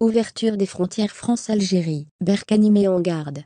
Ouverture des frontières France-Algérie. Berkane met en garde.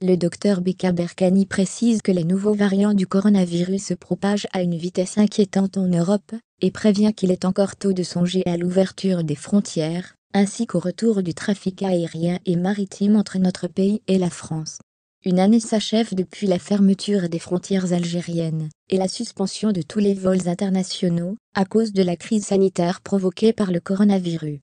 Le docteur Beka Berkane précise que les nouveaux variants du coronavirus se propagent à une vitesse inquiétante en Europe, et prévient qu'il est encore tôt de songer à l'ouverture des frontières, ainsi qu'au retour du trafic aérien et maritime entre notre pays et la France. Une année s'achève depuis la fermeture des frontières algériennes, et la suspension de tous les vols internationaux, à cause de la crise sanitaire provoquée par le coronavirus.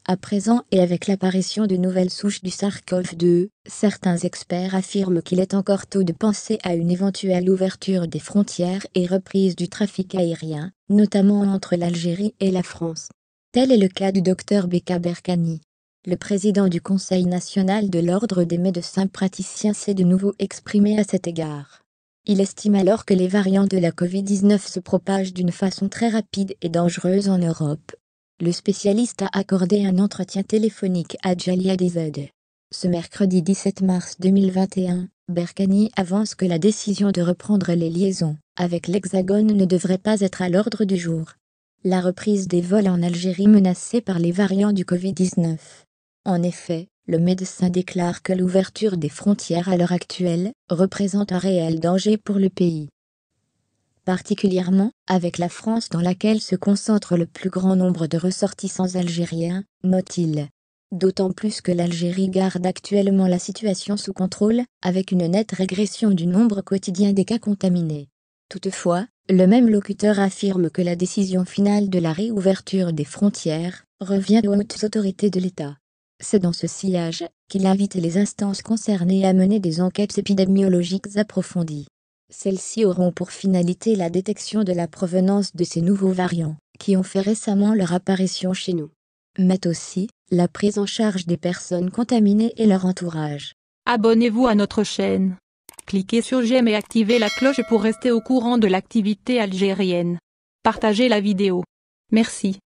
À présent et avec l'apparition de nouvelles souches du SARS-CoV-2, certains experts affirment qu'il est encore tôt de penser à une éventuelle ouverture des frontières et reprise du trafic aérien, notamment entre l'Algérie et la France. Tel est le cas du docteur Beka Berkane. Le président du Conseil national de l'Ordre des médecins praticiens s'est de nouveau exprimé à cet égard. Il estime alors que les variants de la Covid-19 se propagent d'une façon très rapide et dangereuse en Europe. Le spécialiste a accordé un entretien téléphonique à Jalia DZ. Ce mercredi 17 mars 2021, Berkane avance que la décision de reprendre les liaisons avec l'Hexagone ne devrait pas être à l'ordre du jour. La reprise des vols en Algérie menacée par les variants du Covid-19. En effet, le médecin déclare que l'ouverture des frontières à l'heure actuelle représente un réel danger pour le pays. Particulièrement avec la France dans laquelle se concentre le plus grand nombre de ressortissants algériens, note-t-il. D'autant plus que l'Algérie garde actuellement la situation sous contrôle, avec une nette régression du nombre quotidien des cas contaminés. Toutefois, le même locuteur affirme que la décision finale de la réouverture des frontières revient aux hautes autorités de l'État. C'est dans ce sillage qu'il invite les instances concernées à mener des enquêtes épidémiologiques approfondies. Celles-ci auront pour finalité la détection de la provenance de ces nouveaux variants, qui ont fait récemment leur apparition chez nous. Mais aussi, la prise en charge des personnes contaminées et leur entourage. Abonnez-vous à notre chaîne. Cliquez sur j'aime et activez la cloche pour rester au courant de l'activité algérienne. Partagez la vidéo. Merci.